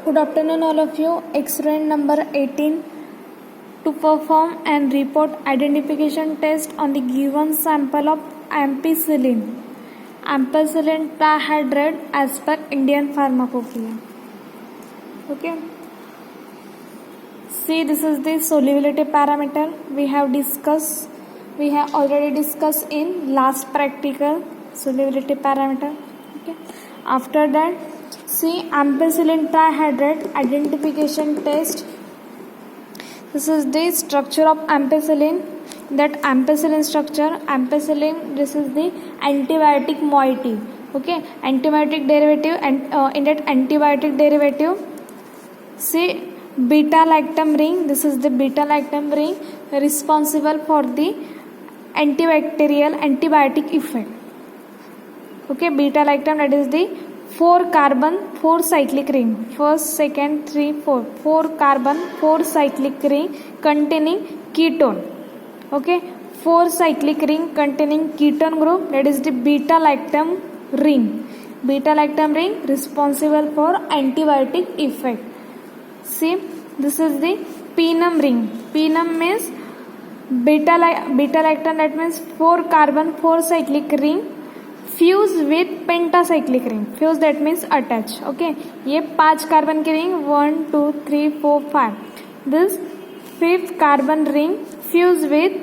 Good afternoon, all of you. Experiment number 18 to perform and report identification test on the given sample of ampicillin. Ampicillin trihydrate as per Indian Pharmacopoeia. Okay. See, this is the solubility parameter we have already discussed in last practical solubility parameter. Okay. After that, see ampicillin trihydrate identification test. This is the structure of ampicillin. That ampicillin structure, this is the antibiotic moiety. Okay, antibiotic derivative, and in that antibiotic derivative, see beta lactam ring. This is the beta lactam ring responsible for the antibacterial antibiotic effect. Okay, beta lactam, that is the 4 carbon 4 cyclic ring, first, second, 3, 4 carbon 4 cyclic ring containing ketone. Okay, 4 cyclic ring containing ketone group, that is the beta lactam ring. Beta lactam ring responsible for antibiotic effect. See, this is the penum ring. Penum means beta lactam, that means 4 carbon 4 cyclic ring fuse with pentacyclic ring. Fuse that means attach. Okay, ये 5 carbon की ring 1 2 3 4 5. This 5th carbon ring fuse with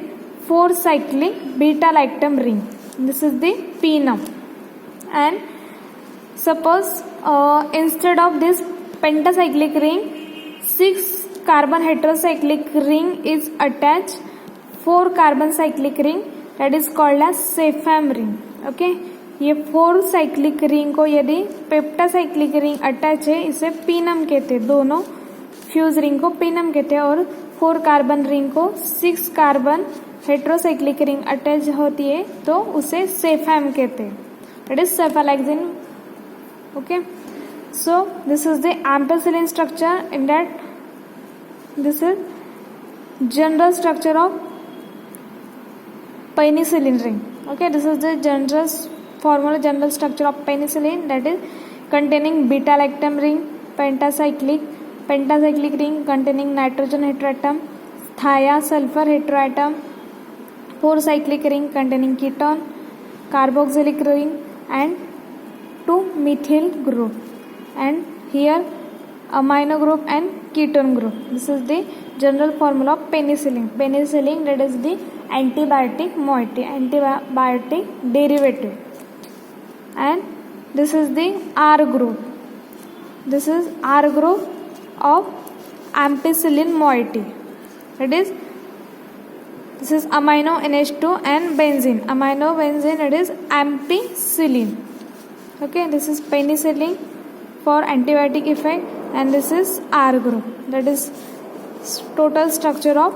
4 cyclic beta lactam ring. This is the penum. And suppose instead of this pentacyclic ring, 6 carbon heterocyclic ring is attached 4 carbon cyclic ring, that is called as सेफेम ring. Okay, ये 4 cyclic ring को यदि पेप्टासाइक्लिक ring attach है, इसे पीनम कहते हैं. दोनों fuse ring को पीनम कहते हैं. और 4 कार्बन रिंग को 6 कार्बन हेट्रोसाइक्लिक रिंग अटैच होती है तो उसे सेफेम कहते हैं. That is cephalexin. Okay, so this is the ampicillin structure. In that this is general structure of penicillin ring. Okay, this is the general structure of penicillin, that is containing beta lactam ring, pentacyclic ring containing nitrogen heteroatom, thia sulfur heteroatom, 4 cyclic ring containing ketone, carboxylic ring and 2 methyl group, and here amino group and ketone group. This is the general formula of penicillin. Penicillin, that is the antibiotic moiety, antibiotic derivative. And this is the R group. This is R group of ampicillin moiety. That is, this is amino NH2 and benzene. Amino benzene, that is ampicillin. Okay, this is penicillin for antibiotic effect, and this is R group. That is total structure of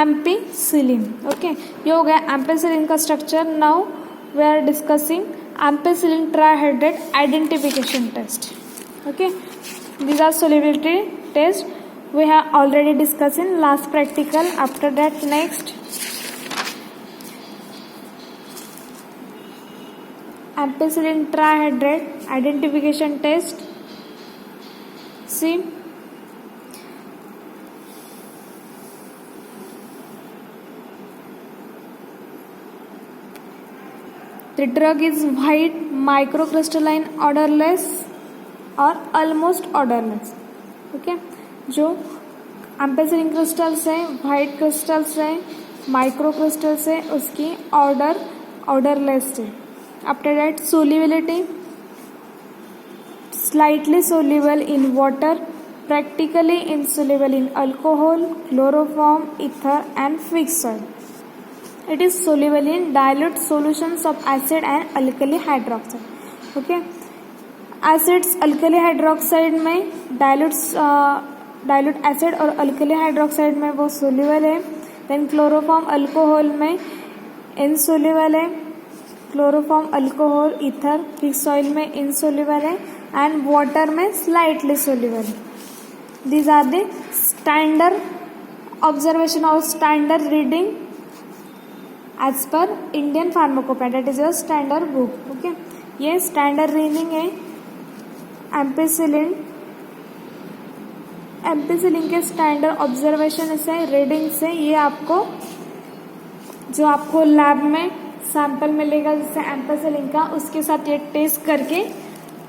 ampicillin. Okay, ये हो गया ampicillin का structure. Now we are discussing ampicillin trihydrate identification test. Okay, these are solubility test we have already discussed in last practical. After that, next ampicillin trihydrate identification test. See, the drug is white, microcrystalline, odorless or almost odorless. Okay, जो ampicillin crystals है, white crystals है, micro crystals है, उसकी odorless है. After that, solubility, slightly soluble in water, practically insoluble in alcohol, chloroform, ether and fixed soil. It is soluble in dilute solutions of acid and alkali hydroxide. Okay, acids alkali hydroxide में dilute acid और alkali hydroxide में वो soluble है. Then chloroform alcohol में insoluble है. chloroform alcohol ether fixed soil में insoluble है, and water में slightly soluble है. These are the standard observation or standard reading as per Indian Pharmacopoeia, that is a standard book. Okay, ये standard reading है ampicillin ampicillin के standard observation से, reading से, ये आपको जो आपको लैब में सैंपल मिलेगा जैसे एम्पिसिलिन का, उसके साथ ये टेस्ट करके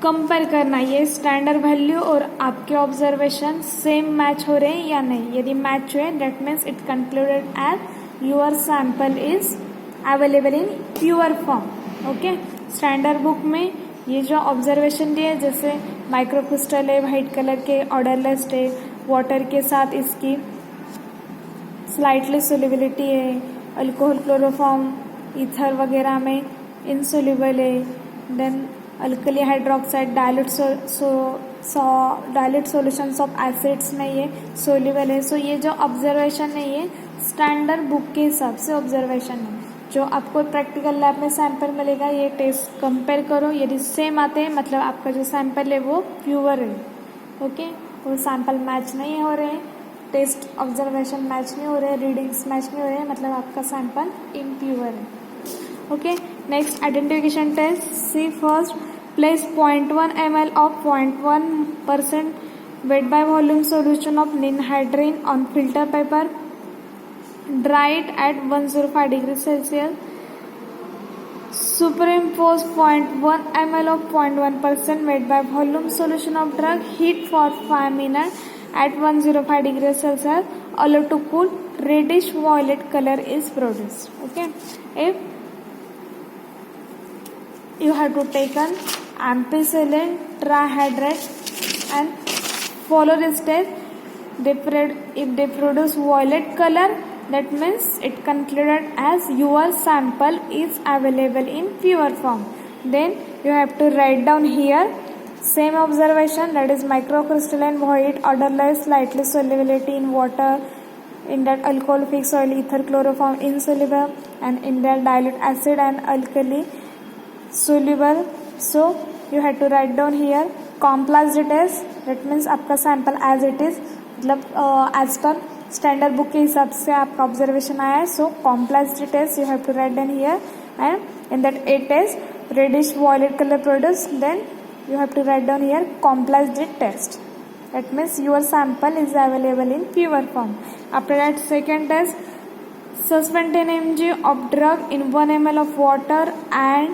कंपेयर करना, ये स्टैंडर्ड वैल्यू और आपके ऑब्जर्वेशन सेम मैच हो रहे हैं या नहीं. यदि मैच हुए that means it concluded as your sample is available in pure form. Okay, standard book में ये जो ऑब्जर्वेशन दिए जैसे माइक्रोक्रिस्टल है, वाइट कलर के, ऑर्डरलेस है, वाटर के साथ इसकी स्लाइटली सोल्युबिलिटी है, अल्कोहल, क्लोरोफॉर्म, ईथर वगैरह में इनसोल्यूबल है, then alkali hydroxide dilute solutions of acids में ये सोल्यूबल है. सो ये जो ऑब्जर्वेशन है ये स्टैंडर्ड बुक के हिसाब से ऑब्जर्वेशन है. जो आपको प्रैक्टिकल लैब में सैंपल मिलेगा ये टेस्ट कंपेयर करो, यदि सेम आते हैं मतलब आपका जो सैंपल है वो प्योर है. ओके, वो सैंपल मैच नहीं हो रहे, टेस्ट ऑब्जर्वेशन मैच नहीं हो रहे, रीडिंग्स मैच नहीं हो रहे, मतलब आपका सैंपल इम्प्योर है. Okay, next identification test. See first, place 0.1 ml of 0.1% weight by volume solution of ninhydrin on filter paper, dry it at 105 degrees Celsius. Superimpose 0.1 ml of 0.1% weight by volume solution of drug, heat for 5 minutes at 105 degrees Celsius. Allow to cool, reddish violet color is produced. Okay, if you have to take an ampicillin trihydrate and follow this step. If they produce violet color, that means it concluded as your sample is available in pure form. Then you have to write down here same observation, that is microcrystalline, void, odorless, slightly solubility in water, in that alcohol, fixed oil, ether, chloroform insoluble, and in that dilute acid and alkali soluble. So you have to write down here complexity test, that means आपका sample as it is, मतलब as per standard book के हिसाब से आपका observation आया है. सो complexity test you have to write down here, and in that A test reddish violet color produced, then you have to write down here complexity test, that means your sample is available in pure form. After that second test, suspend 10 mg of drug in 1 ml of water and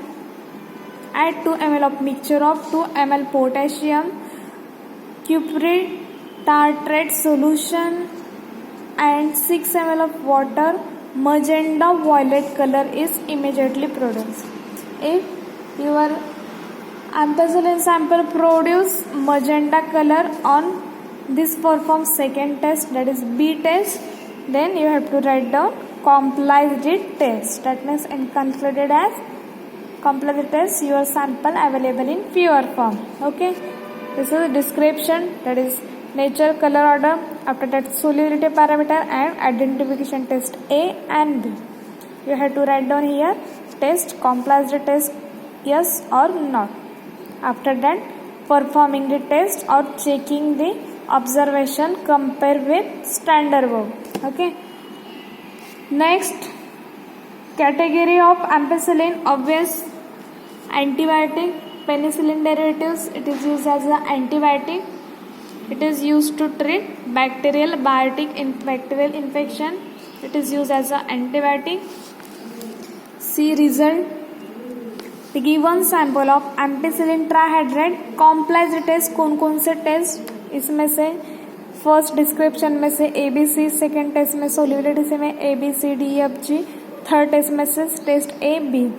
add 2 ml of mixture of 2 ml potassium cuprate tartrate solution and 6 ml of water. Magenta violet color is immediately produced. If your ampicillin sample produce magenta color on this, perform second test, that is B test. Then you have to write down complexity test, that means and concluded as complexity test, your sample available in pure form. Okay, this is a description, that is nature, color order. After that solubility parameter and identification test A and B. You have to write down here test complexity test yes or not. After that performing the test or checking the observation compare with standard book. Okay, next category of ampicillin, obvious antibiotic, penicillin derivatives. It is used as an antibiotic. It is used to treat bacterial infection. It is used as an antibiotic. See result. The given sample of ampicillin trihydrate complexity test, कौन कौन से test इसमें से first description में से ABC, second test में solubility से में ABCDEFG, थर्ड टेस्ट में से टेस्ट AB.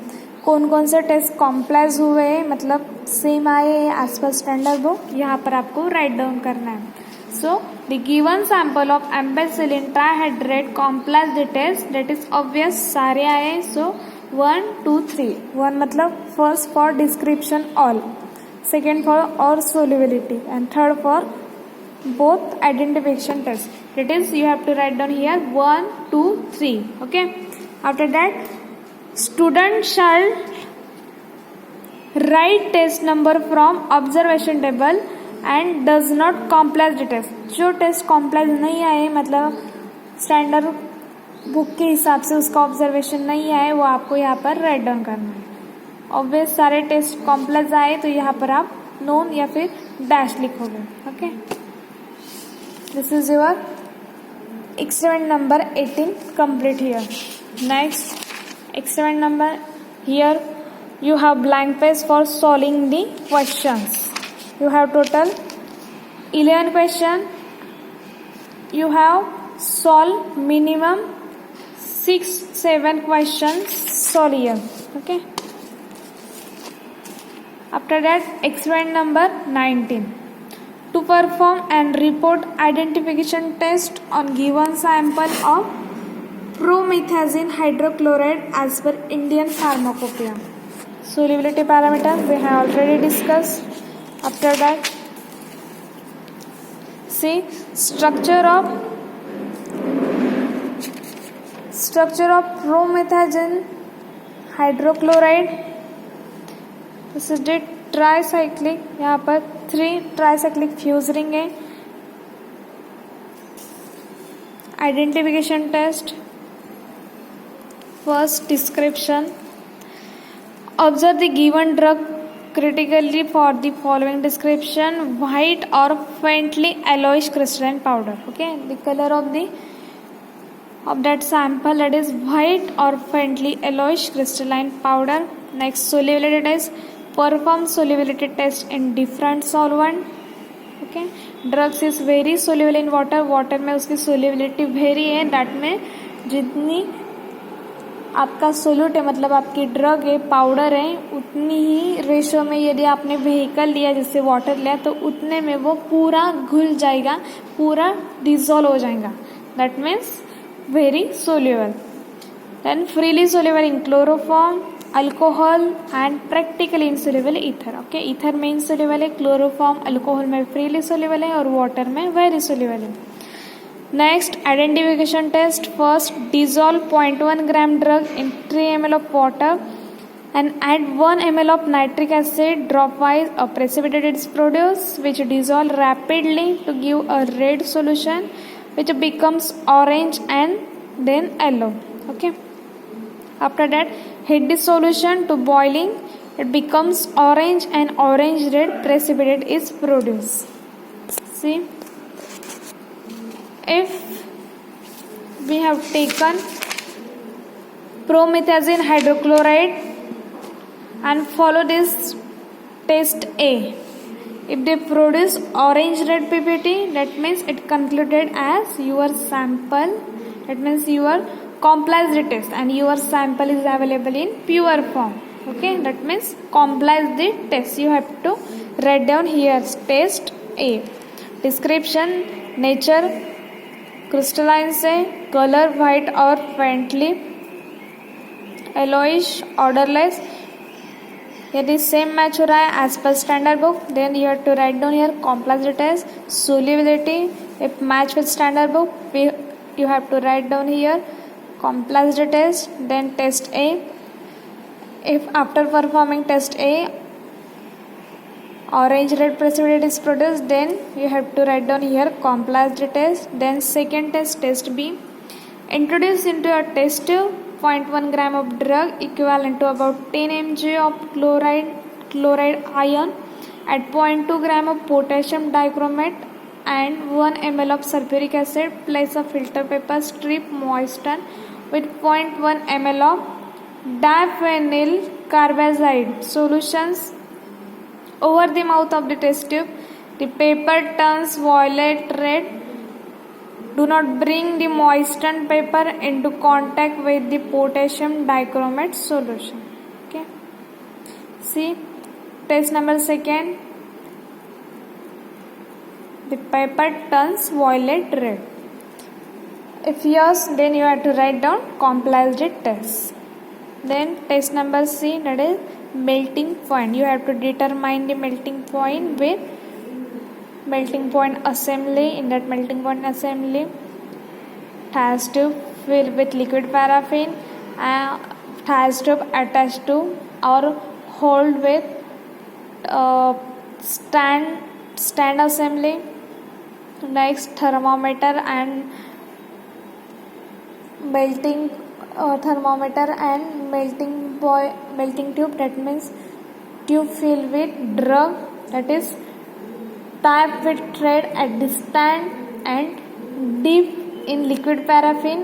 कौन कौन से टेस्ट कॉम्प्लेक्स हुए हैं, मतलब सेम आए हैं एज पर स्टैंडर्ड बुक, यहाँ पर आपको राइट डाउन करना है. So the given sample of ampicillin trihydrate complex test, that is obvious सारे आए. सो 1 2 3, 1 मतलब first for description all, second for और solubility, and third for both identification test. That is you have to write down here 1 2 3. Okay, after that student shall write test number from observation table and does not complex the test. जो test complex नहीं आए, मतलब standard book के हिसाब से उसका observation नहीं आए, वो आपको यहाँ पर राइट डाउन करना है. ऑब्वियस सारे टेस्ट कॉम्प्लेक्स आए तो यहाँ पर आप नोन या फिर डैश लिखोगे. Okay This is your experiment number 18 complete here. Next experiment number, here you have blank page for solving the questions. You have total 11 question. You have solved minimum 6-7 questions solve here. Okay. After that, experiment number 19. To perform and report identification test on given sample of promethazine hydrochloride as per Indian Pharmacopoeia. Solubility parameter we have already discussed. After that, see structure of promethazine hydrochloride. This is the tricyclic, यहाँ पर 3 tricyclic fuse ring है. Identification test. First description. Observe the given drug critically for the following description: white or faintly yellowish crystalline powder. Okay, the color of that sample, that is white or faintly yellowish crystalline powder. Next, solubility test. Perform solubility test in different solvent. Okay, drugs is very soluble in water. Water में उसकी solubility very है. that में जितनी आपका solute है, मतलब आपकी drug है, पाउडर है, उतनी ही रेशो में यदि आपने व्हीकल लिया जिससे वाटर लिया तो उतने में वो पूरा घुल जाएगा, पूरा डिजोल्व हो जाएगा. That means very soluble. Then freely soluble in chloroform, alcohol and practically insoluble ether. Okay, ether में इनसोल्यूबल है, क्लोरोफॉर्म अल्कोहल में फ्रीली सोल्यूबल है और वाटर में वेरी सोल्यूबल है. Next, identification test. First, dissolve 0.1 gram drug in 3 ml of water and add 1 ml of nitric acid. Dropwise, a precipitate is produced which dissolve rapidly to give a red solution which becomes orange and then yellow. Okay. After that, heat the solution to boiling. It becomes orange and orange red precipitate is produced. See. If we have taken promethazine hydrochloride and follow this test A, if they produce orange red PPT, that means it concluded as your sample, that means your complies the test and your sample is available in pure form. Okay, that means complies the test. You have to write down here test A. Description, nature crystalline से, colour white और faintly yellowish odourless. यदि same match हो रहा है as per standard book, then you have to write down here complex test. Solubility, if match with standard book you have to write down here complex test. Then test A. If after performing test A orange red precipitate is produced, then you have to write down here complies test. Then second test, test B. Introduce into a test tube 0.1 gram of drug equivalent to about 10 mg of chloride ion at 0.2 gram of potassium dichromate and 1 ml of sulfuric acid. Place a filter paper strip moisten with 0.1 ml of diphenyl carbazide solutions over the mouth of the test tube. The paper turns violet red. Do not bring the moistened paper into contact with the potassium dichromate solution. Okay. See, test number second. The paper turns violet red. If yes, then you have to write down complies test. Then test number C, that is melting point. You have to determine the melting point with melting point assembly. In that melting point assembly, it has to fill with liquid paraffin and it has to attach to or hold with stand assembly. Next, thermometer and melting melting tube, that means tube filled with drug, that is tied with thread at the stand and dip in liquid paraffin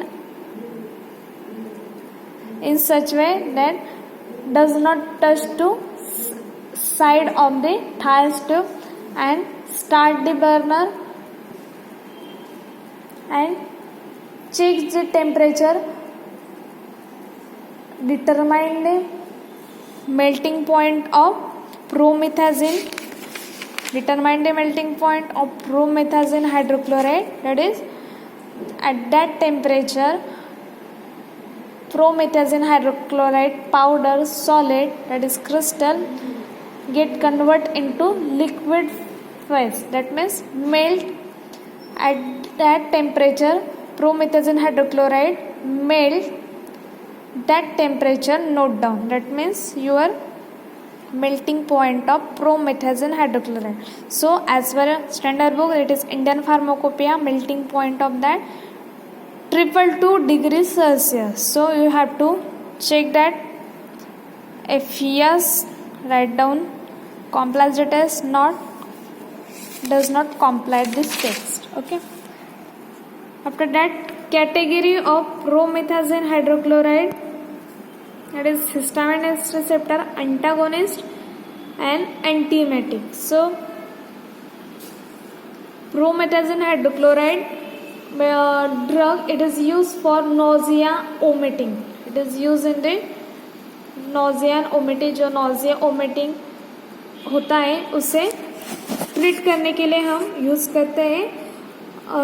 in such way that does not touch to side of the tire stove, and start the burner and check the temperature. Determine the melting point of promethazine. Determine the melting point of promethazine hydrochloride. That is, at that temperature, promethazine hydrochloride powder solid, that is crystal, get convert into liquid phase. That means melt at that temperature. Promethazine hydrochloride melt. That temperature note down. That means your melting point of promethazine hydrochloride. So as per standard book, it is Indian Pharmacopoeia, melting point of that 222 degrees Celsius. So you have to check that. If yes, write down. Complies the test, does not comply this text. Okay. After that, category of promethazine hydrochloride, that is histamine receptor antagonist and antiemetic. So promethazine hydrochloride drug, it is used for nausea vomiting. It is used in the nausea and vomiting. जो nausea vomiting होता है उसे treat करने के लिए हम use करते हैं.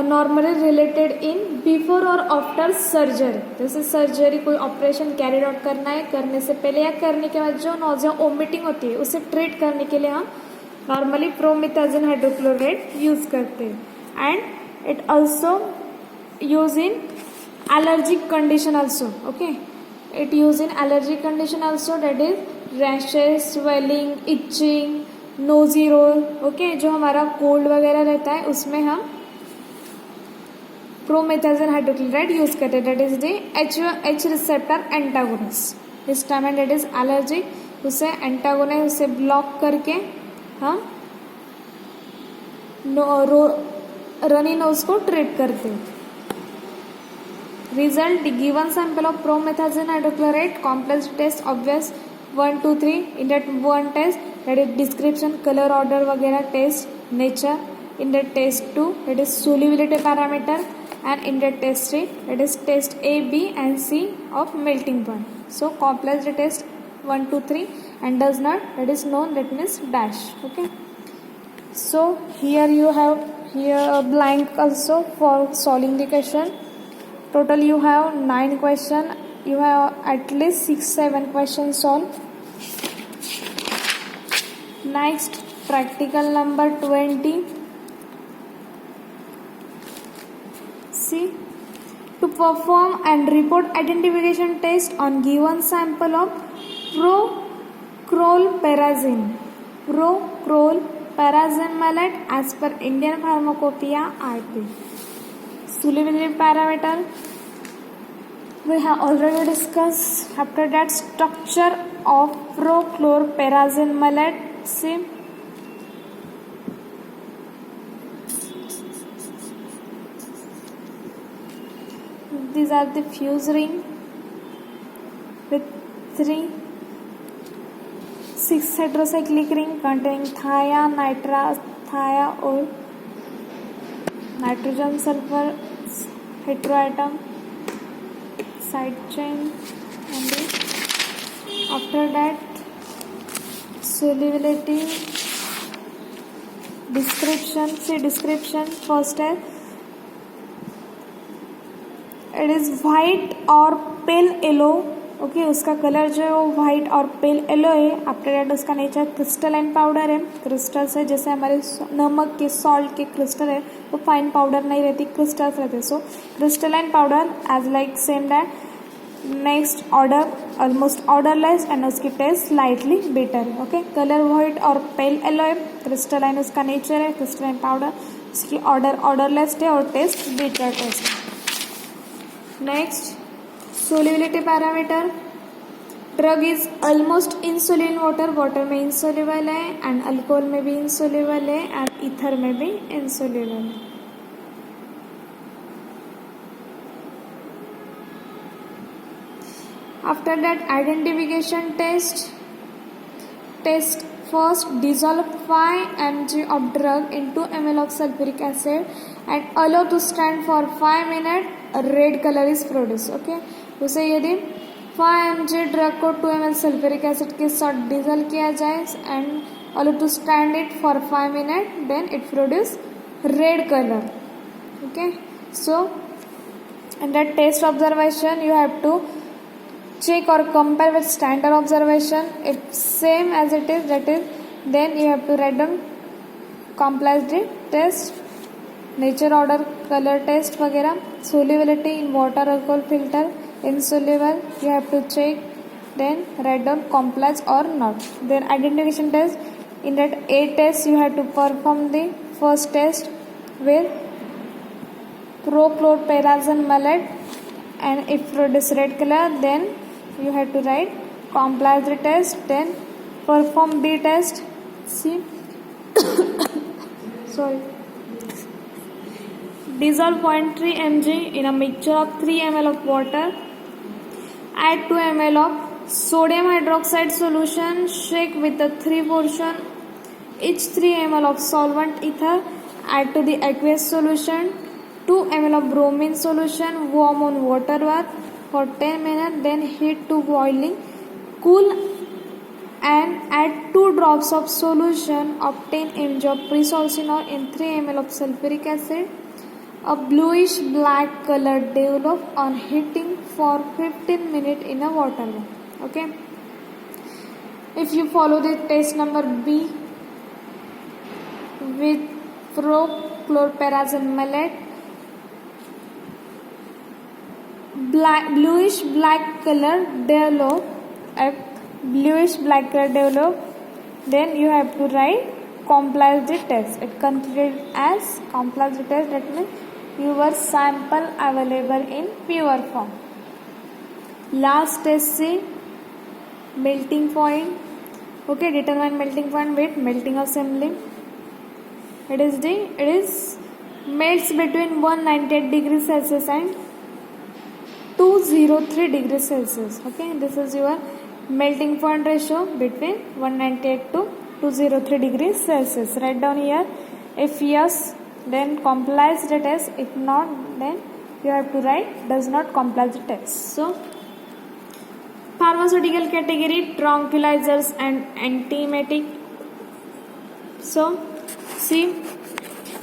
नॉर्मली रिलेटेड इन बिफोर और आफ्टर सर्जरी. जैसे सर्जरी, कोई ऑपरेशन कैरी आउट करना है, करने से पहले या करने के बाद जो नॉजिया वोमिटिंग होती है उसे ट्रीट करने के लिए हम नॉर्मली प्रोमेथाजिन हाइड्रोक्लोराइड यूज करते हैं. And it also use in allergic condition also. Okay, it use in allergic condition also, that is rashes, swelling, itching, nosy roll. Okay, जो हमारा कोल्ड वगैरह रहता है उसमें हम प्रोमेथाजिन हाइड्रोक्लोराइड यूज करते हैं. That is the H receptor antagonist. Histamine that is allergic, उसे एंटागोनिस्ट, उसे ब्लॉक करके हम रनी नोज को ट्रीट करते हैं. Result, given sample of promethazine hydrochloride, complex test obvious 1, 2, 3. In that one test, that is description, colour odour वगैरह test, nature. In that test 2, that is solubility parameter. And in the test 3, that is test A, B and C of melting point. So complex the test 1, 2, 3 and does not, that is known, that means dash. Okay, so here you have a blank also for solving the question. Total you have 9 question. You have at least 6-7 questions solved. Next, practical number 20. See, to perform and report identification test on given sample of prochlorperazine. Prochlorperazine malate as per Indian Pharmacopoeia RP. Solubility parameter we have already discussed. After that, structure of prochlorperazine malate. See, these are the fuse ring with 6 heterocyclic ring containing thia, nitra, thia or nitrogen sulfur heteroatom side chain. And after that, solubility description. See, description first है, it is white और pale yellow. Okay, उसका colour जो है वो white और pale yellow है. After that उसका nature crystalline powder है. क्रिस्टल्स है, जैसे हमारे नमक के, सॉल्ट के क्रिस्टल है, वो फाइन पाउडर नहीं रहती, क्रिस्टल्स रहते. So crystalline powder as like same that. Next, odour almost odourless and उसकी टेस्ट स्लाइटली बेटर है. ओके, कलर वाइट और पेल येलो है. क्रिस्टलाइन उसका नेचर है, क्रिस्टलाइन पाउडर. उसकी ऑर्डरलेस है और टेस्ट बेटर टेस्ट है. Next, solubility parameter. Drug is almost insoluble in water. Water में insoluble है, एंड अल्कोहल में भी insoluble है, एंड ईथर में भी insoluble है. After that, identification test. Test first dissolve 5 mg of drug into ml of sulfuric acid and allow to stand for 5 minutes. A red color is produced. Okay, उसे यदि 5 mg drug को 2 ml sulphuric acid के साथ dissolved किया जाए and allow to stand it for 5 minutes, then it produce red color. Okay, so in that test observation you have to check or compare with standard observation. If same as it is, that is, then you have to write down complexity test, nature order color test वगैरह. Solubility in water alcohol filter insoluble, you have to check, then write down complex or not. Then identification test. In that A test you have to perform the first test with prochlorperazine malate and if produce red color, then you have to write complexity test. Then perform B test. See sorry, dissolve 0.3 mg in a mixture of 3 ml of water, add 2 ml of sodium hydroxide solution, shake with the 3 portion each 3 ml of solvent ether, add to the aqueous solution 2 ml of bromine solution, warm on water bath for 10 minutes, then heat to boiling, cool and add 2 drops of solution of 10 mg of presolcinol in 3 ml of sulfuric acid. A bluish black color develop on heating for 15 minutes in a water bath. Okay, if you follow the test number B with prochlorperazine malate, bluish black color develop, then you have to write complexity test. It considered as complexity test, that means your sample available in pure form. Last test C, melting point. Okay, determine melting point with melting assembly. It is melts between 198 degrees Celsius and 203 degrees Celsius. Okay, this is your melting point ratio between 198 to 203 degrees Celsius. Write down here. If yes, then complies the test. If not, then you have to write does not comply the test. So pharmaceutical category, tranquilizers and anti-emetic. So see,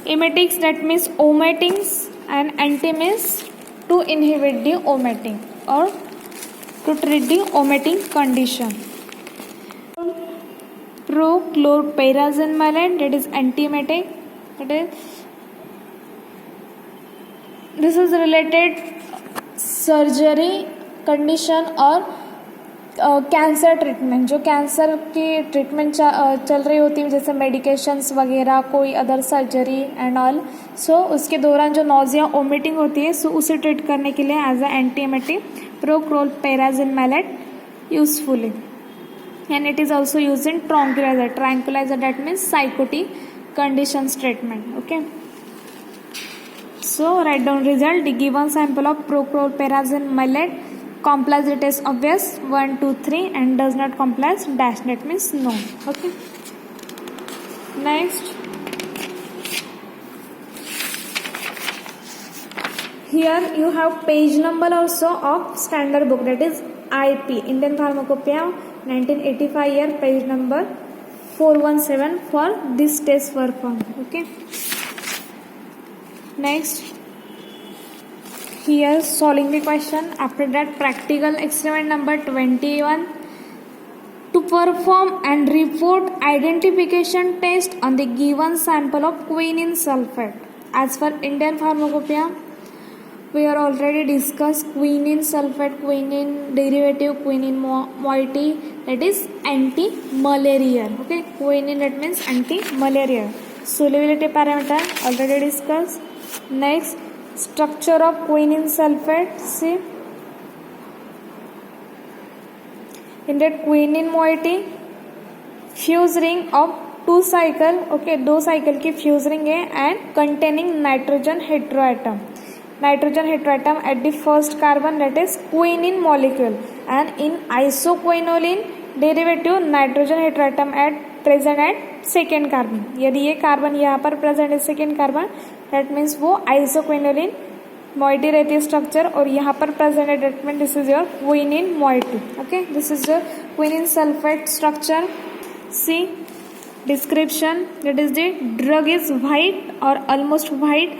emetics, that means omitings, and anti means to inhibit the omitting or to treat the omitting condition. Prochlorperazine malate, that is anti-emetic. This is related surgery condition और cancer treatment, जो cancer की treatment चल रही होती है, जैसे medications वगैरह, कोई अदर सर्जरी एंड ऑल. सो उसके दौरान जो नोजिया ओमिटिंग होती है, सो उसे ट्रीट करने के लिए as a antiemetic prochlorperazine malate usefully. And it is also use in tranquilliser, that means psychotic conditions treatment. Okay, so write down result. The given sample of prochlorperazine malate complies the test obvious 1, 2, 3 and does not comply dash, that means no. Okay, next here you have page number also of standard book, that is IP, Indian Pharmacopoeia 1985 year, page number 417 for this test performed. Okay, next here solving the question. After that, practical experiment number 21, to perform and report identification test on the given sample of quinine sulfate. As for Indian Pharmacopoeia, we are already discussed quinine sulfate, quinine derivative, quinine moiety, that is anti-malarial. Okay, quinine, that means anti-malarial. Solubility parameter already discussed. Next, structure of quinine sulfate. See, in that quinine moiety, fuse ring of 2 cycle. Okay, 2 cycle की fuse ring है and containing nitrogen heteroatom. Nitrogen heteroatom at the first carbon, that is quinine molecule. and in isoquinoline derivative nitrogen heteroatom at present at second carbon. यदि ये carbon यहाँ पर present है second carbon, that means वो isoquinoline moiety रहती है structure, और यहाँ पर प्रेजेंट है, that mean this is your quinine moiety. Okay, this is your quinine sulphate structure. See description, that is the drug is white or almost white,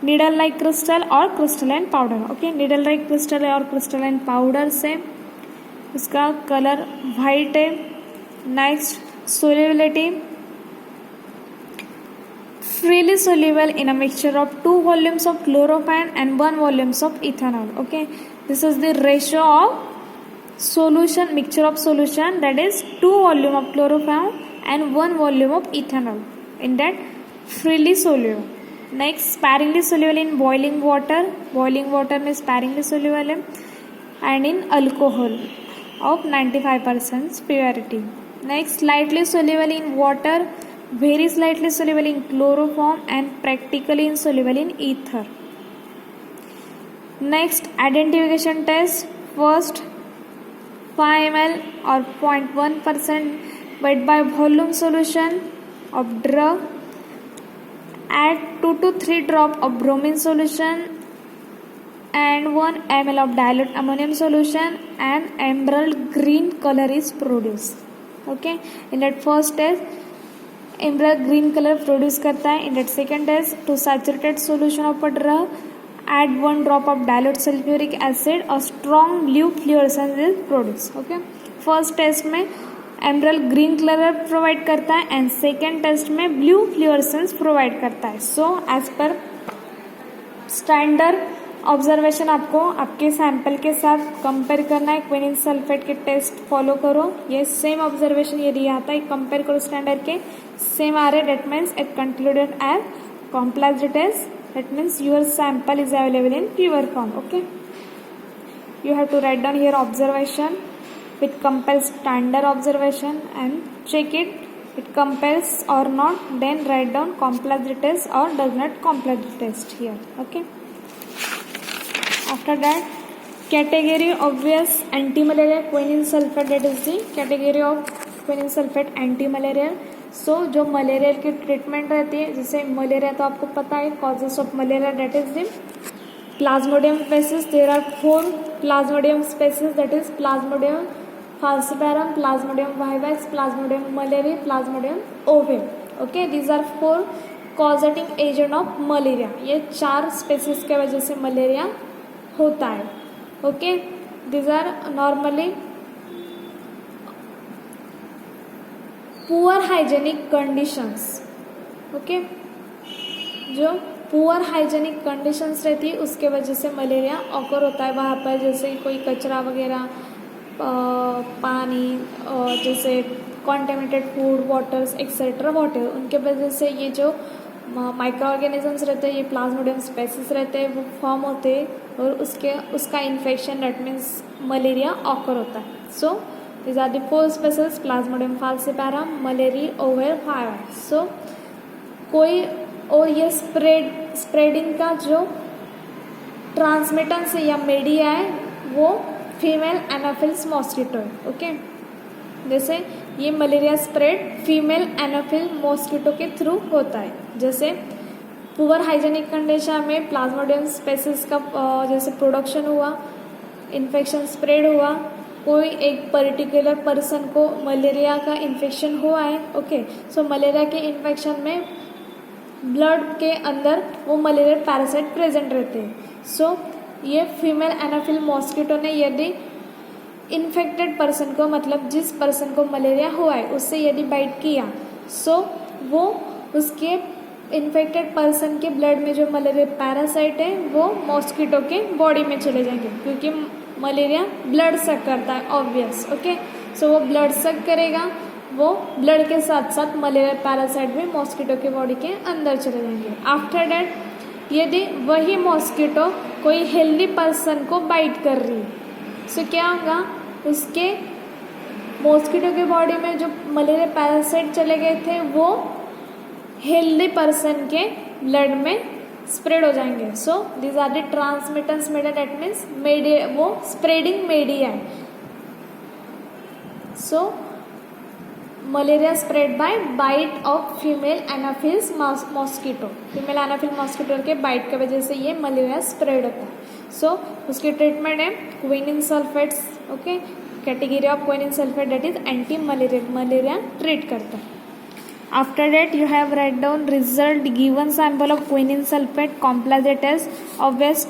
needle like crystal or crystalline powder. Okay, needle like crystal और crystalline powder से इसका colour white है. Next solubility, freely soluble in a mixture of 2 volumes of chlorophane and 1 volumes of ethanol. Okay, this is the ratio of solution, mixture of solution, that is 2 volume of chlorophane and 1 volume of ethanol in that freely soluble. Next, sparingly soluble in boiling water. Boiling water में sparingly soluble है, and in alcohol of 95% purity. Next, slightly soluble in water, very slightly soluble in chloroform, and practically insoluble in ether. Next, identification test. First, 5 ml or 0.1% weight by volume solution of drug, add 2 to 3 drop of bromine solution and 1 ml of dilute ammonium solution, and emerald green color is produced. Okay, in that first test emerald green color produce करता है. In that second test, to saturated solution of a drug, add 1 drop of dilute sulfuric acid, a strong blue fluorescence is produced. Okay, first test में emerald green colour provide करता है and second test में blue fluorescence provide करता है. So as per standard observation आपको आपके sample के साथ कंपेयर करना है. क्विनिन सल्फेट के टेस्ट फॉलो करो. ये सेम ऑब्जर्वेशन यदि आता है कंपेयर करो स्टैंडर्ड के, सेम आ रहे, that means it concluded as complex test, that means your sample is available in pure form. Okay, you have to write down here observation which compares standard observation and check it compares or not, then write down complex test or does not complex test here. Okay, after that, category obvious anti-malarial quinine sulfate, that is the category of quinine sulfate anti-malarial. So जो malaria की treatment रहती है, जैसे malaria तो आपको पता है causes of malaria, that is the plasmodium species. There are 4 plasmodium species, that is plasmodium falciparum, plasmodium vivax, plasmodium malariae, plasmodium ovale. Okay, these are 4 causating agent of malaria. ये 4 species के वजह से malaria होता है. Okay, these are normally poor hygienic conditions. Okay, जो poor hygienic conditions रहती है उसके वजह से मलेरिया ऑकर होता है वहाँ पर, जैसे कोई कचरा वगैरह, पानी, जैसे contaminated food, waters etcetera water, उनके वजह से ये जो माइक्रो ऑर्गेनिजम्स रहते हैं, ये प्लाज्मोडियम स्पेसिस रहते हैं, वो फॉर्म होते हैं और उसका infection, that means malaria occur होता है. So these are the 4 species, Plasmodium falciparum, malaria, ovale, virus. So कोई और ये स्प्रेडिंग का जो ट्रांसमिटेंस है या मीडिया है वो फीमेल एनाफिल्स मॉस्किटो है. ओके, जैसे ये malaria spread female Anopheles mosquito के थ्रू होता है. जैसे पुअर हाइजेनिक कंडीशन में प्लाज्मोडियम स्पेसिस का जैसे प्रोडक्शन हुआ, इन्फेक्शन स्प्रेड हुआ, कोई एक पर्टिकुलर पर्सन को मलेरिया का इन्फेक्शन हुआ है. ओके, सो मलेरिया के इन्फेक्शन में ब्लड के अंदर वो मलेरिया पैरासाइट प्रेजेंट रहते हैं. सो ये फीमेल एनाफिल मॉस्किटो ने यदि इन्फेक्टेड पर्सन को, मतलब जिस पर्सन को मलेरिया हुआ है उससे यदि बाइट किया, सो वो उसके इन्फेक्टेड पर्सन के ब्लड में जो मलेरिया पैरासाइट है वो मॉस्किटो के बॉडी में चले जाएंगे, क्योंकि मलेरिया ब्लड सक करता है, ऑब्वियस. ओके, सो वो ब्लड सक करेगा, वो ब्लड के साथ साथ मलेरिया पैरासाइट भी मॉस्किटो के बॉडी के अंदर चले जाएंगे. आफ्टर डैट यदि वही मॉस्किटो कोई हेल्दी पर्सन को बाइट कर रही है, सो क्या होगा, उसके मॉस्किटो के बॉडी में जो मलेरिया पैरासाइट चले गए थे वो हेल्दी पर्सन के ब्लड में स्प्रेड हो जाएंगे. So these are the transmittance media, that means media, वो स्प्रेडिंग मीडिया है. So malaria spread by bite of female Anopheles mosquito, female Anopheles mosquito के बाइट की वजह से ये मलेरिया स्प्रेड होता है। सो उसकी ट्रीटमेंट है quinine sulphates, okay, category of quinine sulphate that is anti malaria, malaria treat करता है। After that you have write down result given sample of quinine sulphate complex test obvious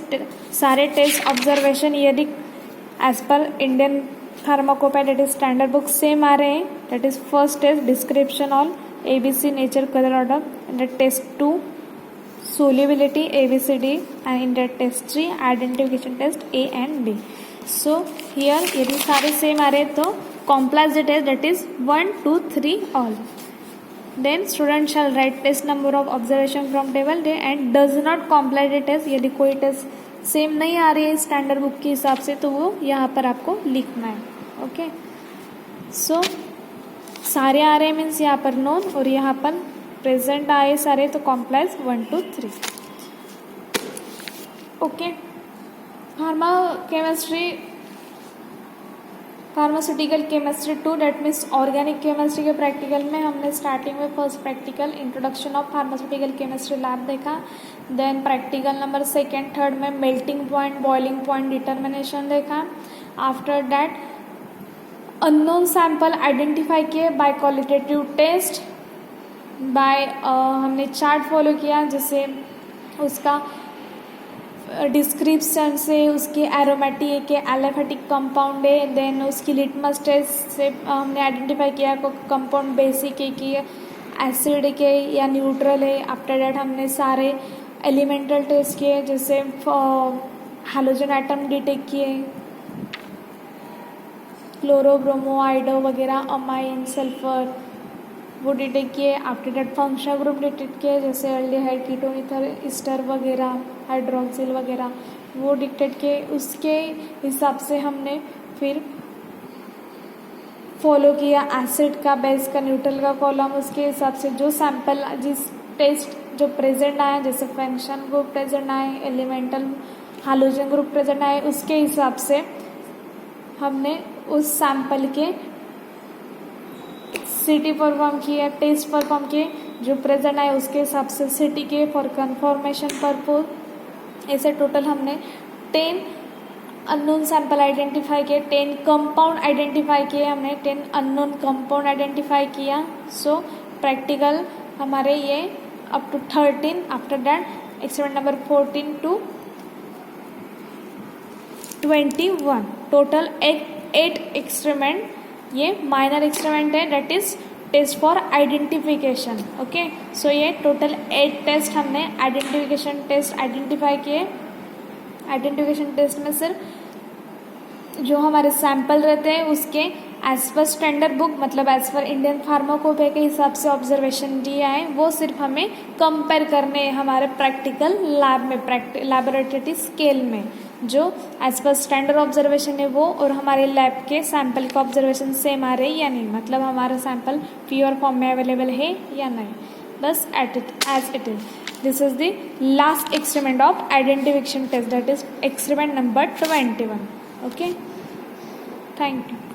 सारे test observation यदि as पर Indian pharmacopoeia that is standard book same आ रहे हैं। That is first test description all ABC nature colour odour, and test 2 solubility ABCD, and in that test 3 identification test A and B. So here यदि सारे same आ रहे तो complex the test that is 1 2 3 all. Then student shall write test number of observation from table and does not complex the test. यदि कोई test same नहीं आ रही है स्टैंडर्ड बुक के हिसाब से तो वो यहाँ पर आपको लिखना है, ओके। सो सारे आ रहे हैं मीन्स यहाँ पर नोन, और यहाँ पर प्रेजेंट आए सारे तो complex 1 2 3, okay. Pharmaceutical chemistry 2 date means organic chemistry के प्रैक्टिकल में हमने स्टार्टिंग में first practical introduction of pharmaceutical chemistry lab देखा। Then practical number 2nd 3rd में melting point boiling point determination देखा। After that unknown sample identify किए by qualitative test, by हमने chart follow किया जिससे उसका डिस्क्रिप्शन से उसके एरोमेटिक के एलोफेटिक कंपाउंड है। देन उसकी लिटमस टेस्ट से हमने आइडेंटिफाई किया कंपाउंड बेसिक है कि एसिड के या न्यूट्रल है। आफ्टर दैट हमने सारे एलिमेंटल टेस्ट किए जैसे हैलोजन एटम डिटेक्ट किए, क्लोरो ब्रोमो आइडो वगैरह, अमाइन सल्फर वो डिटेक्ट किए। After that functional group detect किए जैसे एल्डिहाइड कीटोन ईथर ईस्टर वगैरह हाइड्रोक्सिल वगैरह वो डिटेक्ट किए। उसके हिसाब से हमने फिर फॉलो किया एसिड का, बेस का, न्यूट्रल का कॉलम। उसके हिसाब से जो सैंपल जिस टेस्ट जो प्रेजेंट आए जैसे फंक्शन ग्रुप प्रेजेंट आए, एलिमेंटल हाइड्रोजन ग्रुप प्रेजेंट आए, उसके हिसाब से हमने उस सैंपल के सिटी परफॉर्म किया, टेस्ट परफॉर्म किए, जो प्रेजेंट आए उसके हिसाब से सिटी के फॉर कंफर्मेशन पर्पज। ऐसे टोटल हमने 10 अननोन सैंपल आइडेंटिफाई किए, 10 कंपाउंड आइडेंटिफाई किए, हमने 10 अननोन कंपाउंड आइडेंटिफाई किया। सो प्रैक्टिकल हमारे ये up to 13। After that experiment number 14 to 21 total 8 experiment. ये माइनर एक्सपेरिमेंट है that is test for identification, okay. So ये टोटल 8 टेस्ट हमने आइडेंटिफिकेशन टेस्ट आइडेंटिफाई किए। आइडेंटिफिकेशन टेस्ट में सिर्फ जो हमारे सैंपल रहते हैं उसके एज पर स्टैंडर्ड बुक मतलब एज पर इंडियन फार्माकोपेया के हिसाब से ऑब्जर्वेशन दिया है, वो सिर्फ हमें कंपेयर करने हमारे प्रैक्टिकल लैब में लैबोरेटरी स्केल में जो एज पर स्टैंडर्ड ऑब्जर्वेशन है वो और हमारे लैब के सैंपल का ऑब्जर्वेशन सेम आ रहे या नहीं, मतलब हमारा सैंपल प्योर फॉर्म में अवेलेबल है या नहीं, बस as it is. This is the last experiment of identification test that is experiment number 21, okay. Thank you.